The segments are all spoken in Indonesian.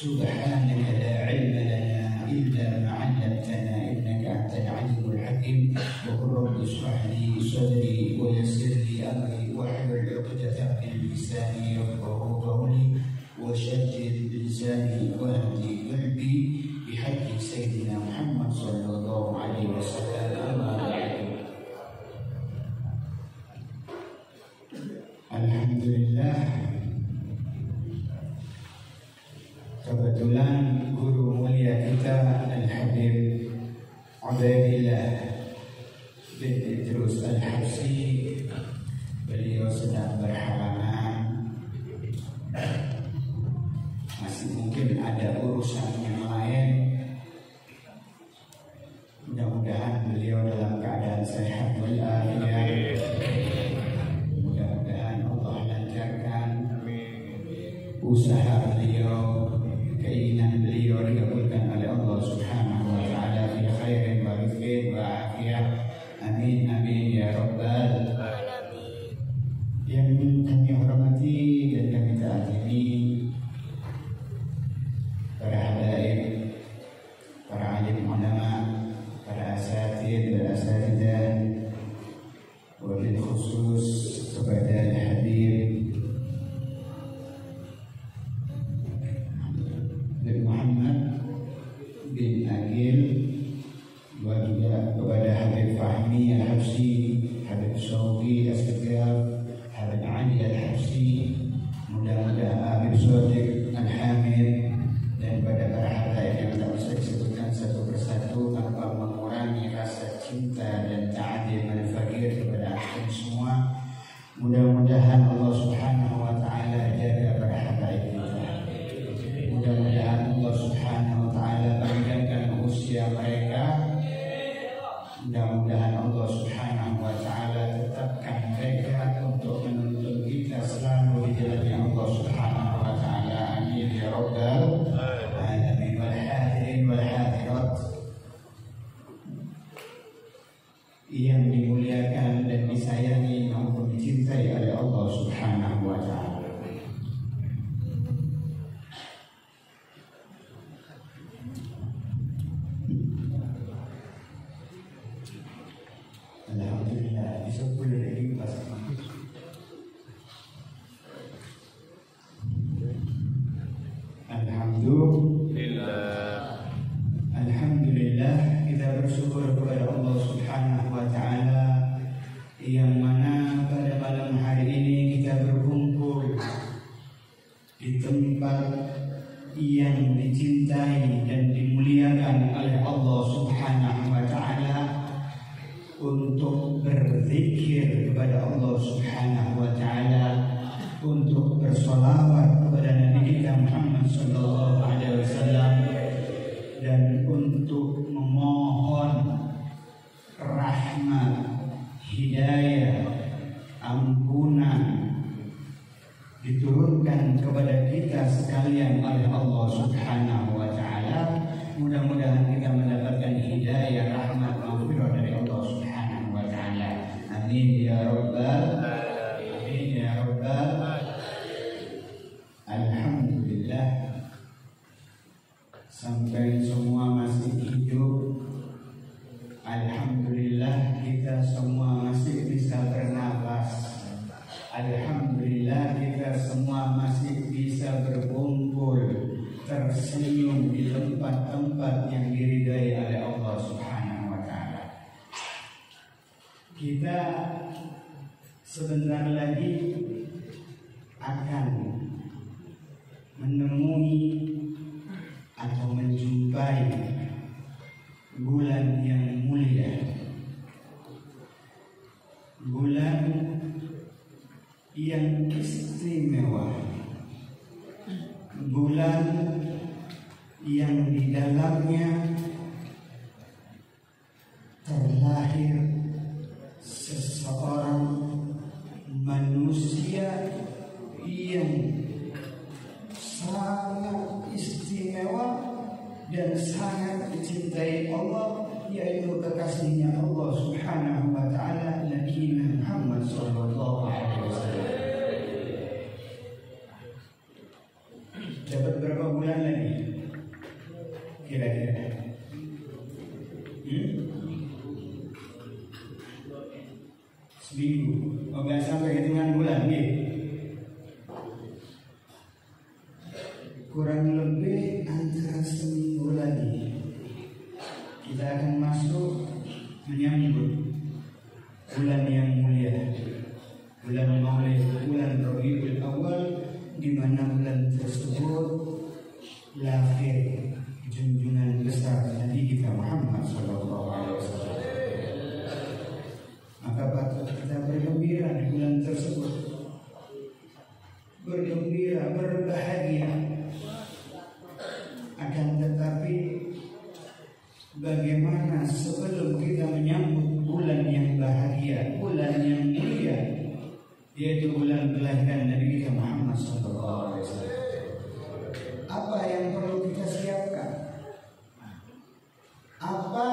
سبحانك لا علم لنا إلا ما علمتنا إنك أنت العليم الحكيم وقل رب اشرح لي صدري ويسر لي أمري واحلل عقدة من لساني يفقهوا قولي وشدد لساني واهدي قلبي بحق سيدنا محمد صلى الله عليه وسلم. أما بعد، alhamdulillah, kebetulan guru mulia kita Al-Habib Ubaidillah bin Idrus Al-Habsyi, beliau sedang berhalangan, masih mungkin ada urusan yang lain. Mudah-mudahan beliau dalam keadaan sehat walafiat. Mudah-mudahan Allah lancarkan usaha beliau, keinginan beliau dikabulkan oleh Allah Subhanahu wa taala fi khairin wa rizqin wa afiyah. Amin amin ya rabbal alamin. Yang kami hormati dan kami taatimi para habaib, para alim ulama, para asatid dan asatidah, wabil khusus kepada Al-Habib Nabi Muhammad bin Aqil, wa juga kepada Habib Fahmi Al-Habsyi, Habib Shawqi As-Segar, Habib Ali Al-Habsyi, mudah-mudahan Habib Shadiq Al-Hamid, dan pada para habaib yang tak bisa disebutkan satu persatu tanpa mengurangi rasa cinta dan ta'zim al-fakir kepada antum semua. Mudah-mudahan Allah Subhanahu wa taala jaga para habaib kita. Mudah-mudahan Allah Subhanahu wa taala panjangkan usia mereka. Mudah-mudahan Allah Subhanahu wa taala tetapkan mereka untuk menuntun kita selalu di jalannya Allah Subhanahu wa taala. Amin ya rabbal alamin. Wal hadirin wal hadirat yang dimuliakan dan disayangi maupun dicintai oleh Allah Subhanahu wa taala. Alhamdulillah, disebut dari pasal. Alhamdulillah, kita bersyukur kepada Allah Subhanahu wa taala yang mana pada malam hari ini kita berkumpul di tempat yang dicintai dan dimuliakan oleh Allah Subhanahu wa taala untuk berzikir kepada Allah Subhanahu wa taala, untuk bersolawat kepada Nabi kita Muhammad sallallahu alaihi wasallam, dan untuk memohon rahmat, hidayah, ampunan diturunkan kepada kita sekalian oleh Allah Subhanahu wa taala. Mudah-mudahan kita mendapatkan hidayah, rahmat, maghfirah dari Allah Subhanahu wa taala. Amin ya rabbal alamin ya rabbal. Alhamdulillah, sampai semua masih hidup. Alhamdulillah, kita semua masih bisa bernapas. Alhamdulillah, kita semua masih bisa berkumpul, tersenyum di tempat-tempat yang diridai oleh Allah Subhanahu wa taala. Kita sebentar lagi akan menemui atau menjumpai bulan yang mulia, bulan yang istimewa, bulan yang di dalamnya terlahir seseorang manusia yang sangat istimewa dan sangat dicintai Allah, yaitu kekasihnya Allah Subhanahu wa taala, Nabi Muhammad sallallahu alaihi wasallam. Dapat berapa bulan lagi? kira-kira? Seminggu. Oh, nggak sampai hitungan bulan, gitu. Kurang lebih antara seminggu lagi kita akan masuk menyambut bulan yang mulia, bulan Maulid, bulan Rabiul Awal, di mana bulan tersebut lahir junjungan besar Nabi kita Muhammad SAW. Maka patut kita bergembira di bulan tersebut, bergembira, berbahagia. Akan tetapi bagaimana sebelum kita menyambut bulan yang bahagia, bulan yang mulia, yaitu bulan kelahiran Nabi kita Muhammad SAW, apa yang perlu kita siapkan? Apa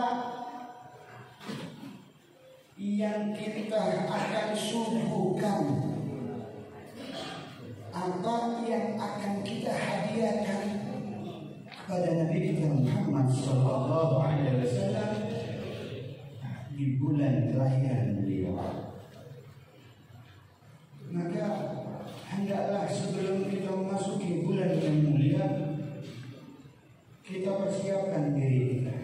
yang kita akan suguhkan? Apa yang akan kita hadiahkan pada Nabi kita Muhammad SAW di bulan kelahiran beliau? Maka hendaklah sebelum kita memasuki bulan yang mulia, kita persiapkan diri kita.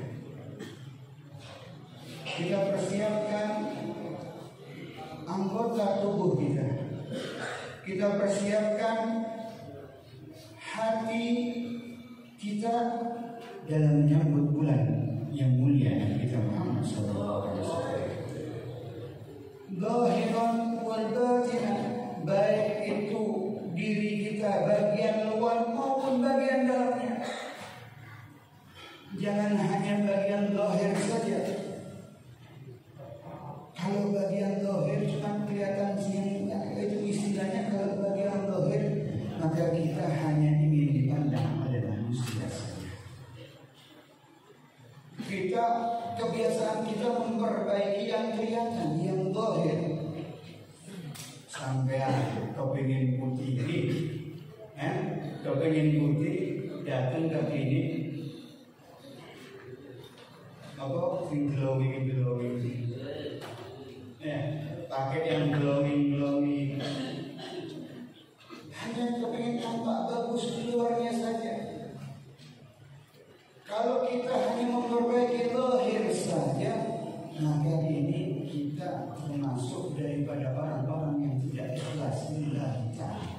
Kita persiapkan anggota tubuh kita. Kita persiapkan hati kita dalam menyambut bulan yang mulia Nabi kita Muhammad SAW. Zahiran wal batinan, baik itu diri kita bagian luar maupun bagian dalamnya. Jangan hanya bagian zahir saja. Kalau bagian zahir cuma kelihatan sini, itu istilahnya kalau bagian zahir, maka kita hanya ingin dipandang oleh manusia saja. Kita kebiasaan kita memperbaiki yang kelihatan, yang zahir. Sampai kepingin putih ini, kepingin putih datang ke sini, apa glowing, pakai yang glowing, hanya kepingin tampak bagus di luarnya saja. Kalau kita hanya memperbaiki zahir saja, maka ini kita termasuk daripada orang-orang yang tidak ikhlas lillahi ta'ala.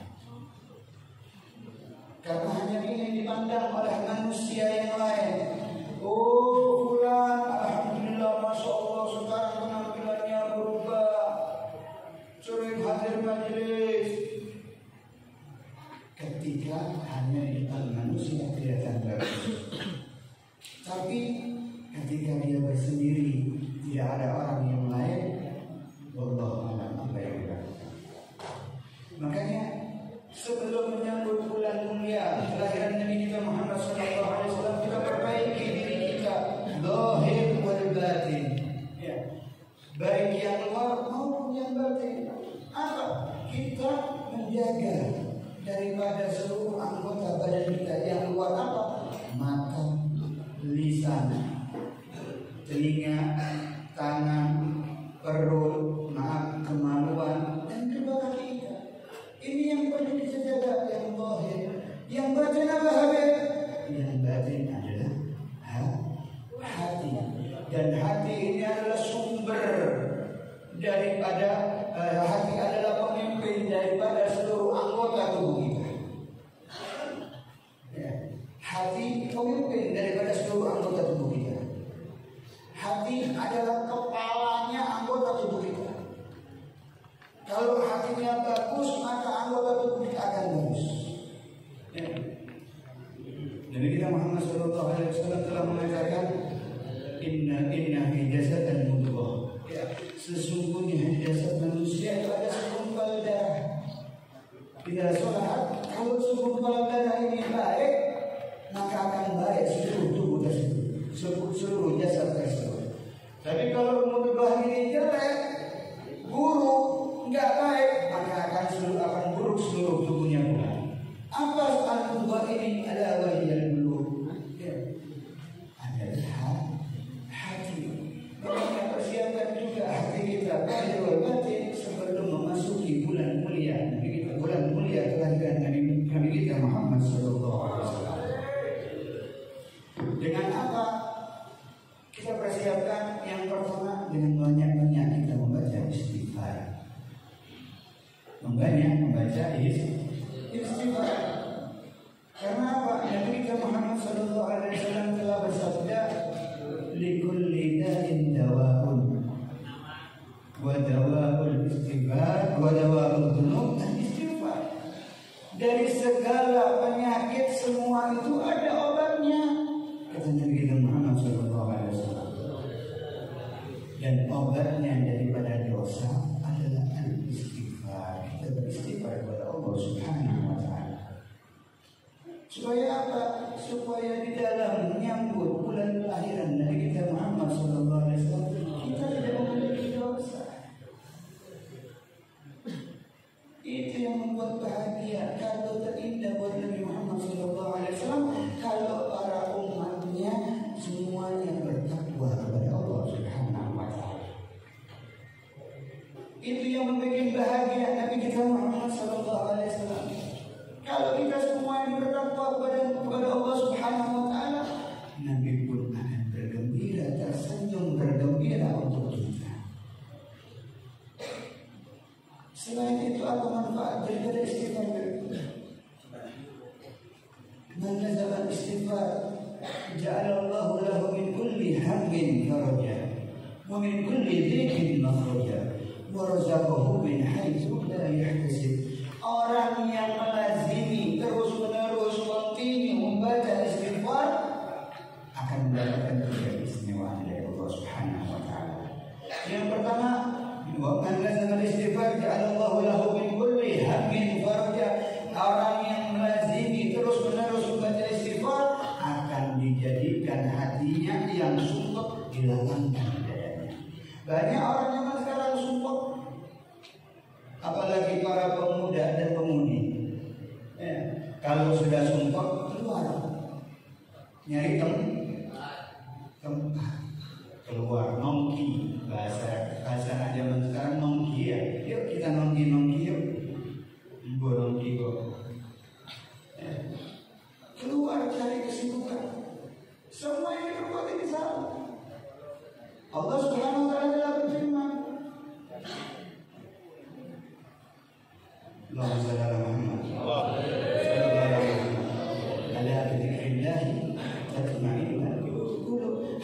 Karena hanya ingin dipandang oleh manusia yang lain. Oh, fulan, alhamdulillah, masya Allah, sekarang penampilannya berubah, sering hadir majelis. Ketika hanya di depan manusia kelihatan bagus, tapi ketika dia bersendiri, tidak ada orang yang lain, wallahu a'lam apa yang dilakukan. Makanya sebelum menyambut bulan mulia kelahiran Nabi kita Muhammad SAW, kita perbaiki diri kita, zahir wal batin, ya, baik yang luar maupun yang batin. Apa? Kita menjaga daripada seluruh anggota badan kita. Yang luar apa? Mata, lisan, telinga, tangan, perut, kemaluan, dan kedua kaki kita. Ini yang perlu dijaga, yang zahir. Yang batin apa habib? Yang batin adalah hati. Dan hati ini adalah sumber daripada hati adalah pemimpin daripada seluruh anggota tubuh kita. Ya. Hati pemimpin daripada seluruh anggota tubuh kita. Hati adalah kepalanya anggota tubuh kita. Kalau hatinya bagus, maka anggota tubuh kita akan bagus. Ya. Nabi kita Muhammad SAW telah mengatakan, Inna fi jasadil mudghah. Ya, sesungguhnya jasad manusia itu ada segumpal darah. Bila sholat, kalau segumpal darah ini baik, maka akan baik seluruh tubuh tersebut, seluruh jasad tersebut. Tapi kalau mudghah ini jelek, buruk, nggak baik, maka akan buruk seluruh tubuhnya pula. Apa al-mudghah ini? Ada wajah dulu. Ya. sallallahu alaihi wasallam telah bersabda, "Likulli da'in dawa'un wa dawa'ul istighfar wa dawa'ul dzunub al-istighfar." Dari segala penyakit semua itu ada obatnya, kata Nabi kita Muhammad sallallahu alaihi wasallam. Dan obatnya daripada dosa adalah al-istighfar. Kita beristighfar kepada Allah Subhanahu wa taala. Supaya apa? Supaya di dalam menyambut bulan kelahiran Nabi kita Muhammad sallallahu alaihi wasallam kita tidak memiliki dosa. Itu yang membuat bahagia, kalau terindah buat Nabi Muhammad sallallahu alaihi wasallam kalau para umatnya semuanya bertakwa kepada Allah Subhanahu wa taala. Itu yang membuat bahagia Nabi kita Muhammad sallallahu alaihi wasallam. Kalau kita semua bertakwa kepada Allah Subhanahu wa taala, Nabi pun akan bergembira, tersenyum bergembira untuk kita. Selain itu apa manfaat daripada istighfar? Man nazala istighfar ja'alallahu lahu min kulli hammin faraja wa min kulli dhiqin makhraja wa razaqahu min haitsu la yahtasib. Orang yang melazimi terus-menerus continue membaca istighfar akan mendapatkan keistimewaan dari Allah Subhanahu wa taala. Yang pertama, wa man lazama istighfar ja'alallahu lahu min kulli hammin faraja. Orang yang melazimi terus-menerus membaca istighfar akan dijadikan hatinya yang sumpah dilapangkan dadanya. Banyak orang yang sekarang sumpah, apalagi para pemuda dan pemudi. Kalau sudah sumpah keluar, nyari tempat keluar, nongki, bahasa zaman sekarang nongki ya. Yuk kita nongki yuk, nongki kok. Keluar cari kesibukan. Semua ini berbuat ini salah. Allah Subhanahu wa taala telah berfirman, Allahumma shalli ala Muhammad.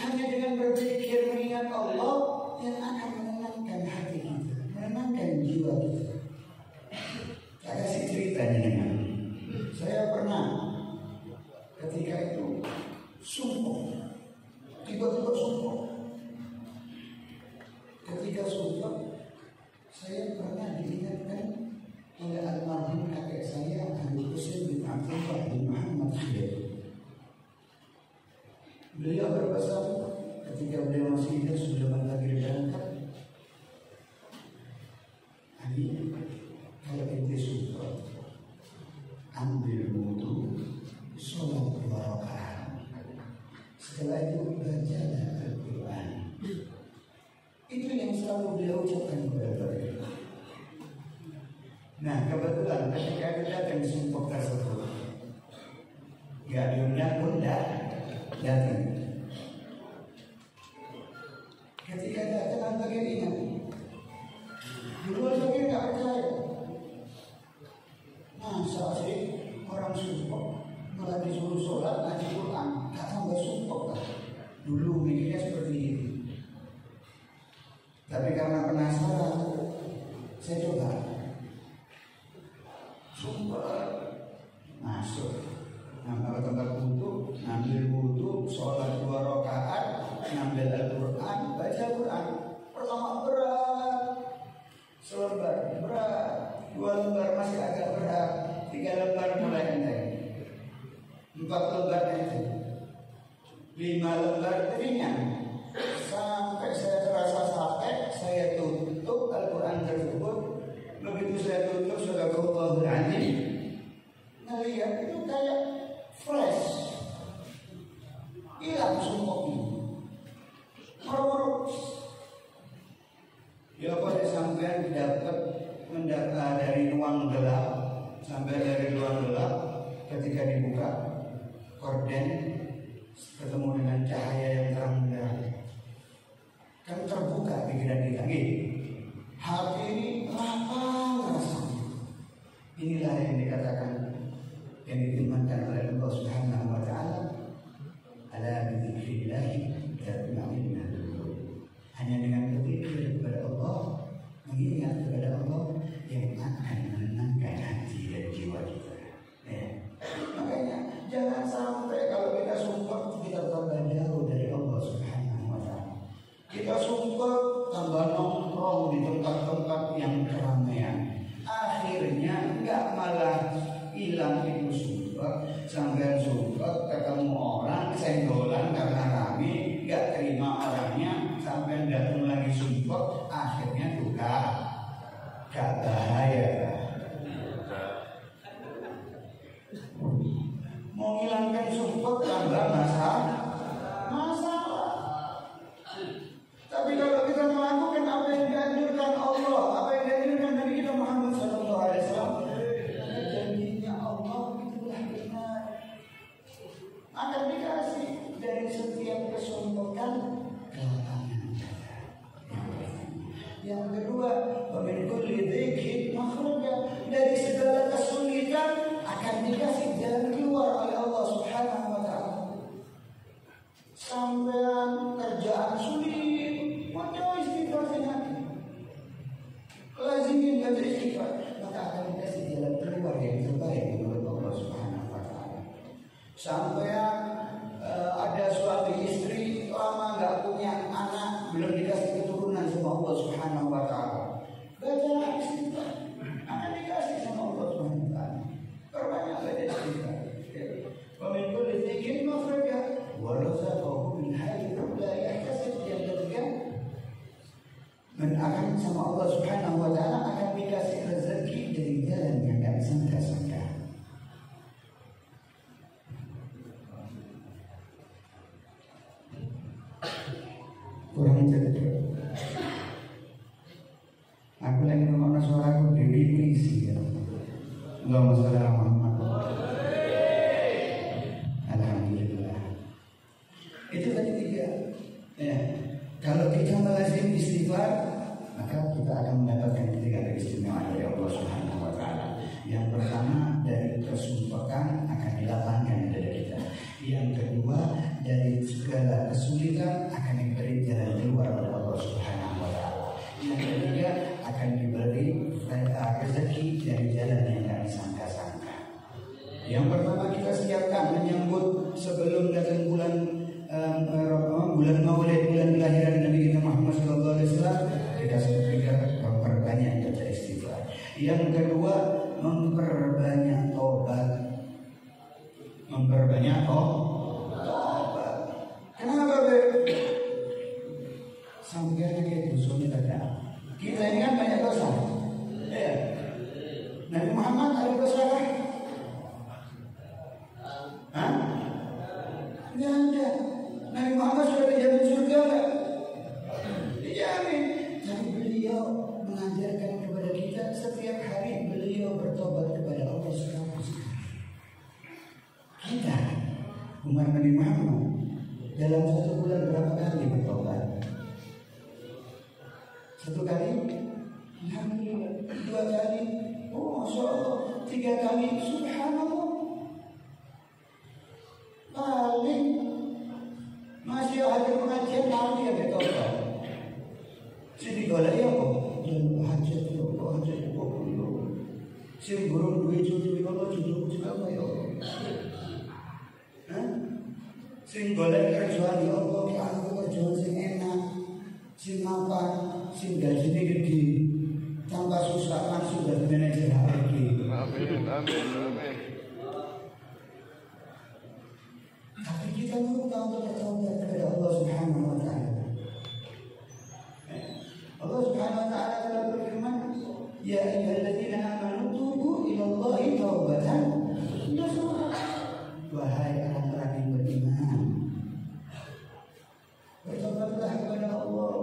Hanya dengan berzikir mengingat Allah yang akan menenangkan hati kita, menenangkan jiwa kita. Saya kasih ceritanya dengan saya pernah ketika itu sumpah, tiba-tiba sumpah. Ketika sumpah, saya pernah diingatkan oleh almarhum kakek saya Habib Husain bin Abdullah bin Muhammad Khalid. Beliau berpesan ketika beliau masih hidup sebelum takdir berangkat, Ali, kalau ente sumpah, ambil wudu, sholat 2 rakaat. Setelah itu bacalah Al-Quran. Itu yang selalu beliau ucapkan kepada kita. Nah, kebetulan ketika kita datang sumpah tersebut, gak diundang pun datang. Ketika datang bagian ingat, dulu bagian gak percaya. Masa sih orang sumpah malah disuruh sholat ngaji Quran, gak tambah sumpah kan? Dulu mikirnya seperti ini. Tapi karena penasaran, saya coba sumpah masuk, ngambil tempat wudhu, ngambil wudhu, sholat 2 rakaat, ngambil Al-Quran, baca Al-Quran. Pertama berat, selembar berat, 2 lembar masih agak berat, 3 lembar mulai enteng, 4 lembar enteng, 5 lembar ringan. Sampai saya terasa capek, saya tutup Al-Quran tersebut. Begitu saya tutup, Subhanallahul Azim, ngelihat itu kayak flash, hilang sumpahnya, meruruk. Ya pada sampai mendapat dari ruang gelap, sampai dari ruang gelap, ketika dibuka korden, ketemu dengan cahaya yang terang benderang. Kan terbuka pikiran kita, hati ini lapang rasanya. Inilah yang dikatakan, yang ditimbankan oleh Allah Subhanahu wa taala, akan dikasih dari setiap kesombongan kelapangan. Yang kedua, min kulli dhiqin makhraja, dari segala kesulitan akan dikasih jalan keluar oleh Allah Subhanahu wa taala. Sampai kerjaan sulit, mau istighfar hati. Lazimin baca istighfar, maka akan dikasih jalan keluar yang terbaik menurut Allah Subhanahu wa taala. Sampai ada suami istri lama nggak punya anak, belum dikasih keturunan sama Allah Subhanahu wa taala. Baca istighfar, akan dikasih sama Allah Subhanahu wa taala. Perbanyak baca istighfar. Wa min kulli dhiqin makhraja wa razaqahu min haitsu la yahtasib. Yang ketiga, akan sama Allah Subhanahu wa taala akan dikasih rezeki dari jalan yang tidak disangka-sangka. Kurang cerdas. Aku lagi ngomong suaraku dari puisi ya. Allahumma sholli ala Muhammad. Alhamdulillah. Itu tadi tiga. Ya. Kalau kita melazim istighfar, maka kita akan mendapatkan ketiga keistimewaan dari Allah Subhanahu wa taala. Yang pertama, dari kesumpahan akan dilapangkan dari kita. Yang kedua, dari segala kesulitan akan diberi jalan keluar oleh Allah Subhanahu wa taala. Yang ketiga, akan diberi rezeki dari jalan yang tidak disangka-sangka. Yang pertama, kita siapkan menyambut sebelum datang bulan Maulid, bulan kelahiran Nabi kita Muhammad SAW. Kita memperbanyak baca istighfar. Yang kedua, memperbanyak tobat. Memperbanyak tobat. Kenapa, Beb? Sampai kayak dosanya ada. Kita ini kan banyak dosa. Ya. Nabi Muhammad ada dosa kan? Hah? Tidak ada. Nabi Muhammad sudah dijamin surga enggak? Dijamin. Tapi beliau mengajarkan kepada kita setiap hari beliau bertobat kepada Allah sekali. Kita umat Nabi Muhammad dalam satu bulan berapa kali bertobat? Satu kali? Alhamdulillah. Dua kali? Oh, Masya Allah. Tiga kali? Subhanallah. Paling masih ada pengajian mau dia bertobat. Jadi golek ya kok. Hajat kok. Sing burung duwe cucu kalau cucu apa ya? Hah? Sing golek kerjaan ya Allah, aku kerjaan sing enak. Sing mapan, sing gajine gede. Tanpa susah langsung dari manajer HRG. Amin. Tapi kita lupa untuk bertobat kepada Allah Subhanahu wa taala. Allah Subhanahu wa taala telah berfirman, "Ya ayyuhalladzina amanu tubu ila Allahi taubatan nasuha." Wahai orang-orang yang beriman, bertobatlah kepada Allah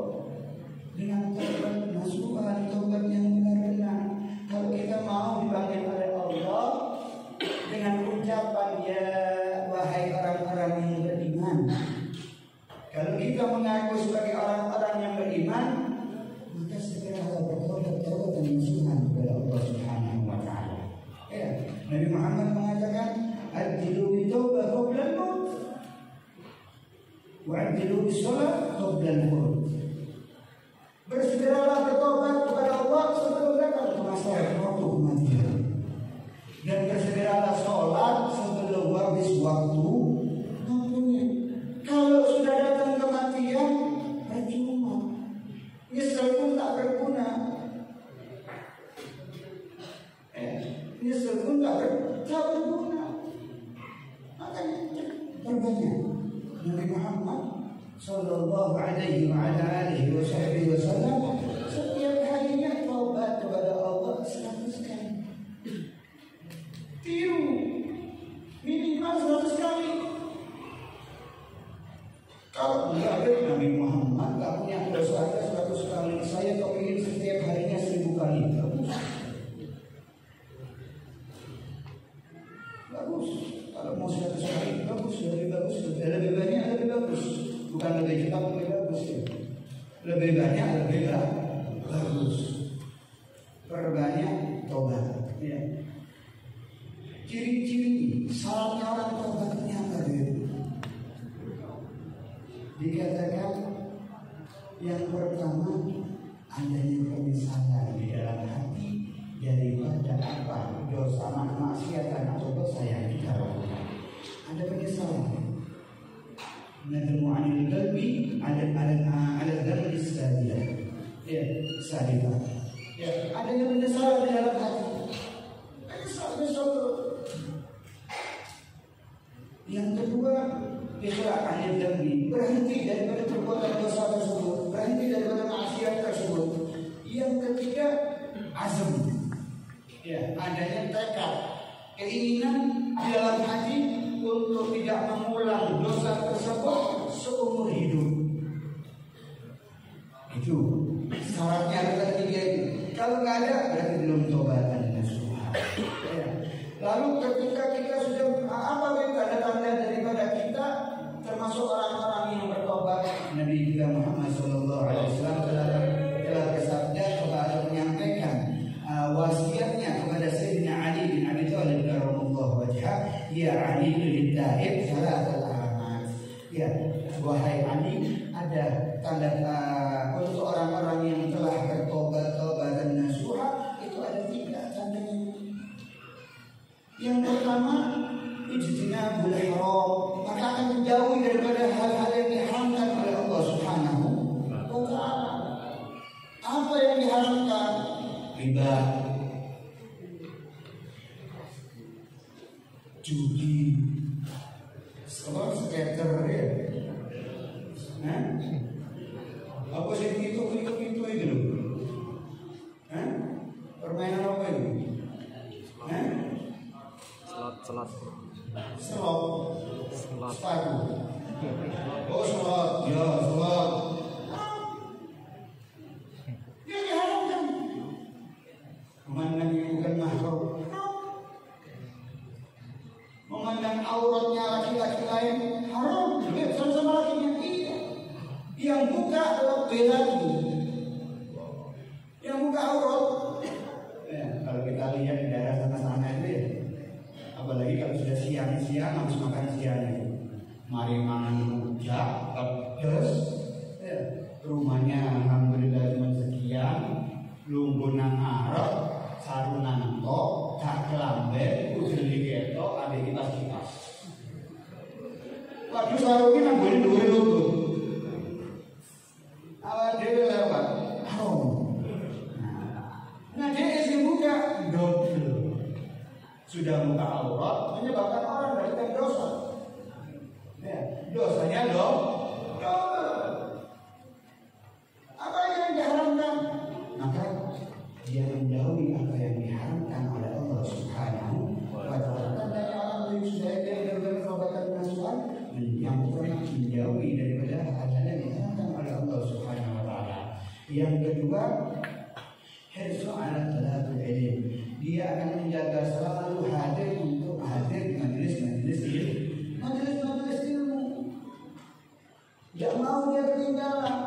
dengan taubat nasuha, taubat yang benar-benar. Kalau kita mau dipanggil oleh Allah dengan ucapan ya wahai orang-orang yang beriman. Kalau kita mengaku sebagai orang-orang yang beriman, maka segeralah bertobat taubat dan nasuhan kepada Allah Subhanahu wa taala. Ya, Nabi Muhammad mengatakan, "Adilu bitaubat qabla al-maut wa adilu bis-shalah qabla al-maut." Bersegeralah bertobat kepada Allah sebelum datang masa waktu kematian. Dan bersegeralah sholat sebelum habis waktu waktunya. Kalau sudah datang kematian, percuma. Nyesel pun tak berguna. Nyesel pun tak berguna. Makanya perbanyak Nabi Muhammad Sallallahu alaihi wa ala alihi wa sahbihi wasallam setiap harinya taubat kepada Allah 100 kali. Tiru minimal 100 kali. Kalau Nabi Muhammad gak punya dosa 100 kali, saya kepingin setiap harinya 1000 kali. Bagus. Kalau mau 100 kali bagus, daripada bukan lebih cepat lebih bagus ya. Lebih banyak lebih bagus. Perbanyak tobat. Ya. Ciri-ciri syaratnya orang tobatnya apa gitu? Dikatakan yang pertama adanya penyesalan di dalam hati daripada apa dosa maksiatan atau dosa yang kita lakukan. Ada penyesalan. Nadamu anil qalbi ala dzambi sadiyah. Ya, sadiyah. Ya, adanya penyesalan di dalam hati. Menyesal. Yang kedua, ikhlas anil dzambi, berhenti daripada perbuatan dosa tersebut, berhenti daripada maksiat tersebut. Yang ketiga, azam. Ya, adanya tekad, keinginan di dalam hati untuk tidak mengulang dosa tersebut seumur hidup. Itu syaratnya ada ketiga itu. Kalau nggak ada berarti belum tobatan nasuha. Ya. Lalu ketika kita sudah apa tanda-tanda daripada kita termasuk orang-orang yang bertobat, Nabi kita Muhammad SAW telah bersabda kepada menyampaikan wasiatnya kepada Sayyidina Ali bin Abi Thalib radhiyallahu wajhah, ya Ali bin Taib salatul alamat. Ya, wahai Ali, ada tanda untuk orang-orang yang telah bertobat dan nasuha itu ada 3 tandanya. Yang pertama, ijtinabul haram, maka akan menjauhi daripada hal-hal yang diharamkan oleh Allah Subhanahu wa taala. Apa yang diharamkan? Riba, judi, skor skater ya. Apa sih itu loh? Permainan apa itu? Slot. Sepatu. Oh, slot. Ya, slot. Yang diharamkan. Memandang yang bukan mahram. Memandang auratnya laki-laki lain haram. Lihat sama-sama lakinya. Iya. Yang buka adalah belakang. Yang buka aurat. Ya, kalau kita lihat di daerah sana-sana itu ya. Apalagi kalau sudah siang habis makan siang, mari mangan rujak, pedes, ya. Rumahnya alhamdulillah cuma sekian, lumbun nang arep, sarungan tok, tak kelamben, usil diketok, ada kipas-kipas. Waduh sarungnya nambah dhuwur lutut. Awal dhewe lewat, nah dia isi buka double. Sudah buka aurat menyebabkan orang melakukan dosa. Ya, dosanya double. Apa yang diharamkan? Maka dia menjauhi apa yang diharamkan oleh Allah Subhanahu wa taala. Tandanya orang yang sudah yang bertobat nasuha yang pertama menjauhi daripada hal-hal yang diharamkan oleh Allah Subhanahu wa taala. Yang kedua, hirsu ala talabil ilm. Dia akan menjaga selalu hadir untuk hadir majelis-majelis ilmu. Tidak mau dia ketinggalan.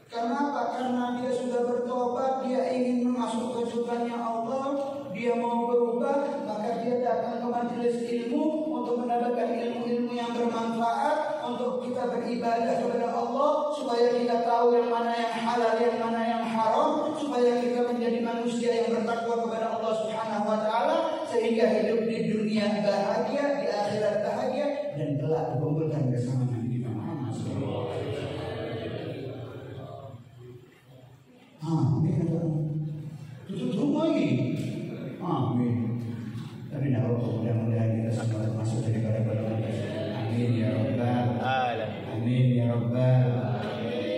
Kenapa? Karena dia sudah bertobat, dia ingin masuk ke surganya Allah, dia mau berubah, maka dia datang ke majelis ilmu untuk mendapatkan ilmu-ilmu yang bermanfaat untuk kita beribadah kepada Allah, supaya kita tahu yang mana yang halal, yang mana yang haram, supaya kita menjadi manusia yang bertakwa kepada Allah Subhanahu wa taala, sehingga hidup di dunia bahagia, di akhirat bahagia, dan kelak dikumpulkan bersama Nabi Muhammad sallallahu alaihi wasallam. Amin. Tutup rumah lagi. Amin. Tapi nak mudah-mudahan kita semua termasuk daripada golongan. Amin ya rabbal alamin. Amin ya rabbal alamin.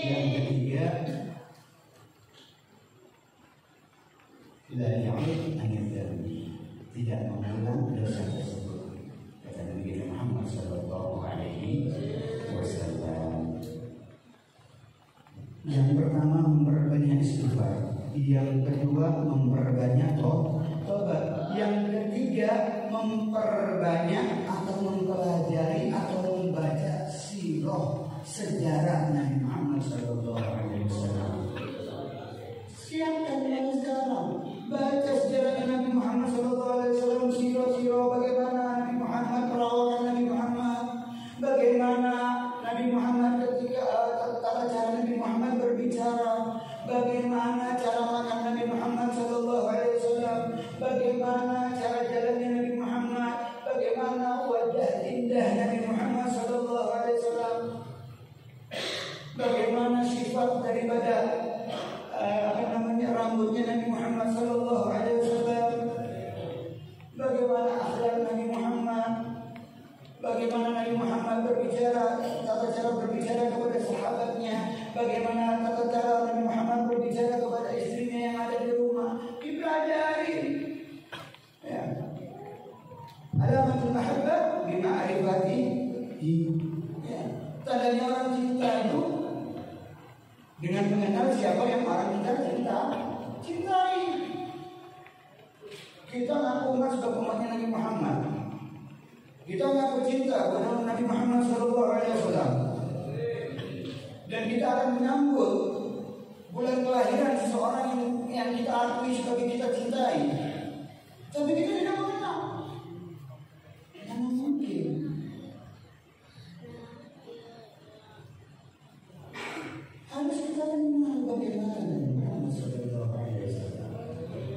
Yang ketiga, la ya'ud an yadhri, tidak mengulang dosa tersebut. Kata Nabi Muhammad sallallahu alaihi wasallam. Yang pertama memperbanyak istighfar, yang kedua memperbanyak tobat, yang ketiga memperbanyak atau mempelajari atau membaca sejarah Nabi Muhammad SAW. Siapkan mulai sekarang, baca sejarah Nabi Muhammad SAW, siro-siro bagaimana Nabi Muhammad perawakan Nabi Muhammad, bagaimana Nabi Muhammad ketika tata cara Nabi Muhammad berbicara, bagaimana cara makan Nabi Muhammad SAW, bagaimana cara jalannya Nabi Muhammad, bagaimana wajah indah Nabi Muhammad SAW, bagaimana sifat daripada rambutnya Nabi Muhammad SAW, bagaimana akhlak Nabi Muhammad, bagaimana Nabi Muhammad berbicara, tata cara berbicara kepada sahabatnya, bagaimana tata cara Nabi Muhammad berbicara kepada istrinya yang ada di rumah, dipelajari. Ya. Alamatul mahabbah bima'rifati. Ya. Tandanya orang cinta itu dengan mengenal siapa yang orang kita cintai. Kita ngaku umat sebagai umatnya Nabi Muhammad. Kita ngaku cinta kepada Nabi Muhammad SAW. Dan kita akan menyambut bulan kelahiran seseorang yang kita akui sebagai kita cintai. Tapi kita tidak mengenal. Yang mungkin. Harus kita kenal bagaimana Nabi Muhammad SAW.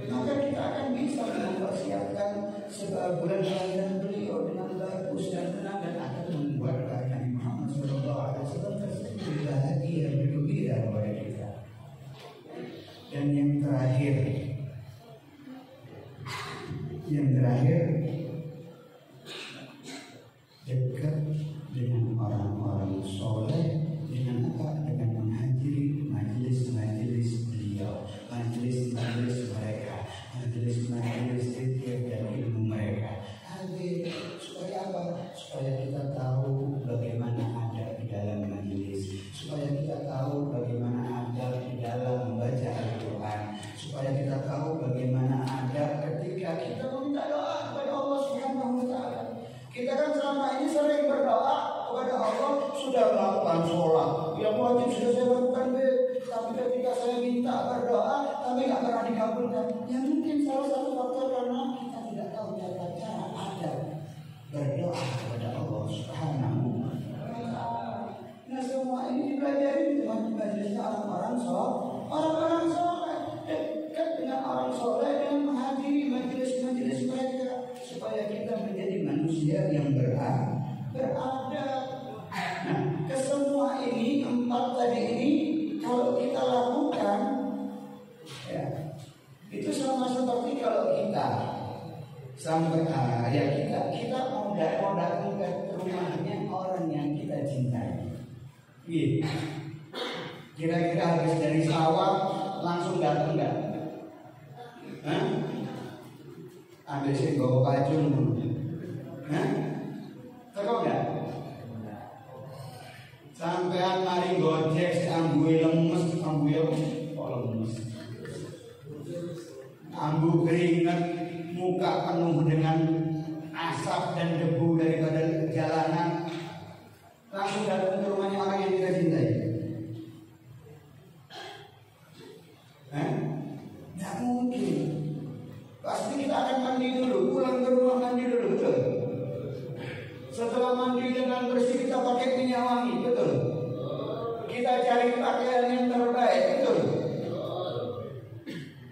Maka kita akan bisa mempersiapkan sebuah bulan kelahiran beliau dengan bagus dan tenang, dan akan membuat Nabi Muhammad SAW tersebut bahagia bergembira kepada kita. Dan yang terakhir, dekat dengan orang-orang soleh. Dengan apa? Dengan menghadiri majelis-majelis beliau, majelis-majelis mereka, majelis-majelis zikir dan ilmu mereka. Hadir supaya apa? Supaya kita tahu bagaimana adab di dalam majelis, supaya kita tahu bagaimana adab di dalam membaca Al-Quran, supaya kita tahu bagaimana adab ketika kita meminta doa kepada Allah Subhanahu wa Ta'ala. Kita kan selama ini sering berdoa kepada Allah, sudah melakukan sholat yang wajib sudah saya lakukan, tapi ketika saya minta berdoa tapi nggak pernah dikabulkan. Ya mungkin salah satu faktor karena kita tidak tahu cara adab berdoa kepada Allah Subhanahu wa Ta'ala. Nah, semua ini dipelajari di majelisnya orang-orang soleh, dekat dengan orang soleh dan menghadiri majelis-majelis mereka supaya kita menjadi manusia yang beradab. Nah, kesemua ini, 4 tadi ini, kalau kita lakukan, ya, itu sama seperti kalau kita sampai kita mau datang ke rumahnya orang yang kita cintai. Kira-kira habis dari sawah langsung datang nggak? Ambil sih bawa pacul dulu. Tahu nggak? Sampean mari gojek si ambu lemes, ambu keringat, muka penuh dengan asap dan debu daripada jalanan, langsung datang ke rumahnya orang yang kita cintai. Nggak mungkin. Pasti kita akan mandi dulu, pulang ke rumah mandi dulu, betul? Setelah mandi dengan bersih kita pakai minyak wangi, betul? Kita cari pakaian yang terbaik, betul?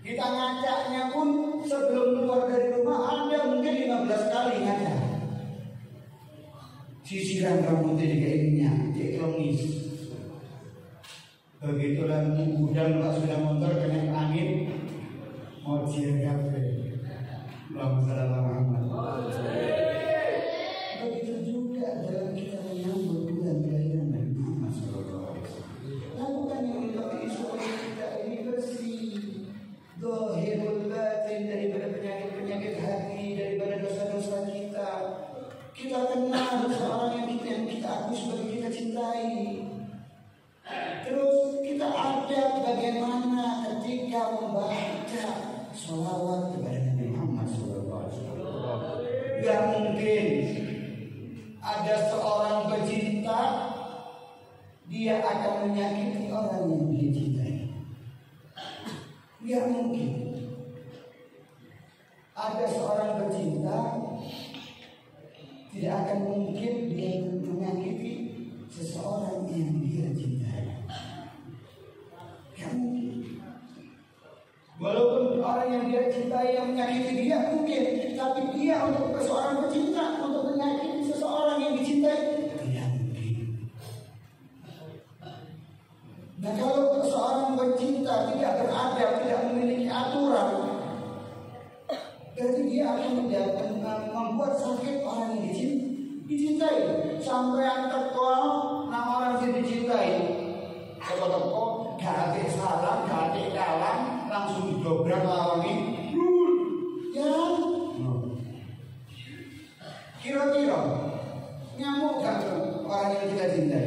Kita ngacaknya pun sebelum keluar dari rumah ada mungkin 15 kali ngacak. Sisiran rambutnya dikai minyak, dikelomis. Begitulah gudang kalau sudah motor kena angin, mau kafe. Allahumma Muhammad. Begitu juga dalam kita menyambut bulan kelahiran Nabi Muhammad SAW. Lakukan yang lebih supaya kita ini bersih, zahirul batin, daripada penyakit-penyakit hati, daripada dosa-dosa kita. Kita kenal seorang yang kita akui sebagai kita cintai. Terus kita adab bagaimana ketika membaca sholawat kepada Nabi Muhammad SAW. Gak mungkin ada seorang pecinta menyakiti orang yang dia cintai. Nggak mungkin. Ada seorang bercinta, tidak akan mungkin dia menyakiti seseorang yang dia cintai. Nggak mungkin. Walaupun orang yang dia cintai yang menyakiti dia mungkin, tapi dia untuk seorang pecinta untuk menyakiti seseorang yang dicintai tidak mungkin. Nah, kalau seorang pencinta tidak beradab, tidak memiliki aturan, berarti dia akan membuat sakit orang yang dicintai. Sampai yang teko, nah orang yang dicintai teko gak ada salam, gak ada kalam, langsung didobrak lawangi. Ya, kira-kira nyamuk gak orang yang kita cintai?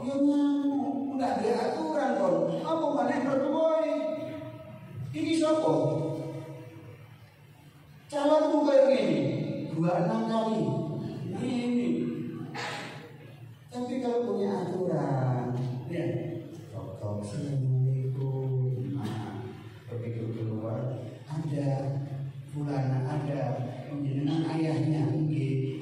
Ya nyamuk, nggak ada aturan kon. Apa mana yang berdua? Ini siapa? Calonmu kayak gini 26 kali ini. Tapi kalau punya aturan, ya, assalamualaikum. Nah, begitu keluar ada fulana, ada penjenengan ayahnya.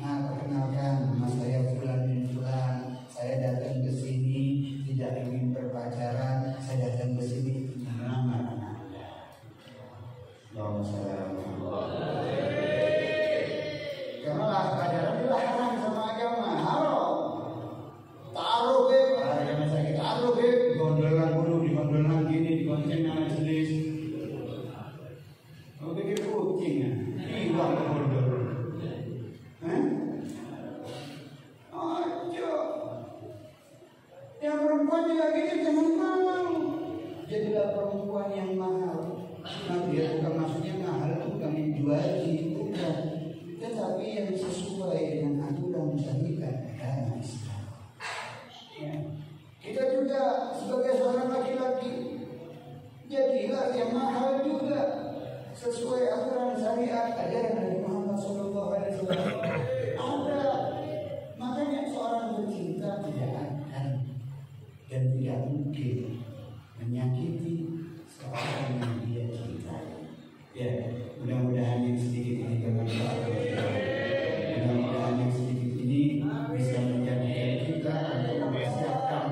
Perkenalkan, mas saya fulan bin fulan. Saya datang ke sini tidak ingin berpacaran. Saya datang ke sini melamar anak Anda. Allahumma shalli ala Muhammad. Karena pacaran itu haram sama agama, haram. Taruh beb, ada sakit taruh beb, gondolan dulu, di gondolan gini, di konsengan jenis. Mau pikir kucing ya, hilang ke gondol. Yang perempuan juga gitu, jangan mau. Jadilah perempuan yang mahal. Nah, dia bukan maksudnya mahal itu bukan dijual, bukan. Tetapi yang sesuai dengan aturan syariat agama Islam. Ya. Kita juga sebagai seorang laki-laki jadilah yang mahal juga sesuai aturan syariat ajaran Nabi Muhammad SAW. Ada, makanya seorang bercinta tidak akan dan tidak mungkin menyakiti seorang yang dia cintai. Ya, mudah-mudahan yang sedikit ini bermanfaat. Mudah-mudahan yang sedikit ini bisa menjadikan kita untuk mempersiapkan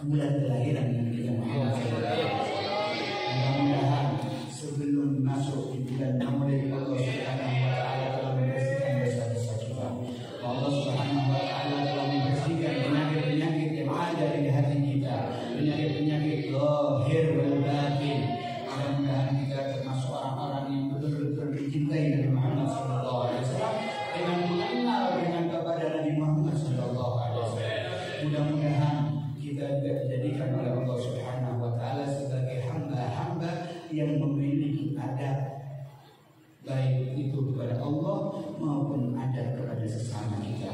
bulan kelahiran Nabi kita Muhammad SAW. Mudah-mudahan sebelum masuk di bulan Maulid Allah Subhanahu wa taala telah membersihkan dosa-dosa kita. Allah Subhanahu wa taala telah membersihkan penyakit-penyakit yang ada di hati kita, penyakit-penyakit zahir wal batin. Mudah-mudahan kita termasuk orang-orang yang betul-betul dicintai Nabi Muhammad SAW dengan mengenal dengan kepada Nabi Muhammad SAW. Mudah-mudahan kita juga dijadikan oleh Allah Subhanahu wa taala sebagai hamba-hamba yang memiliki adab, baik itu kepada Allah maupun adab kepada sesama kita.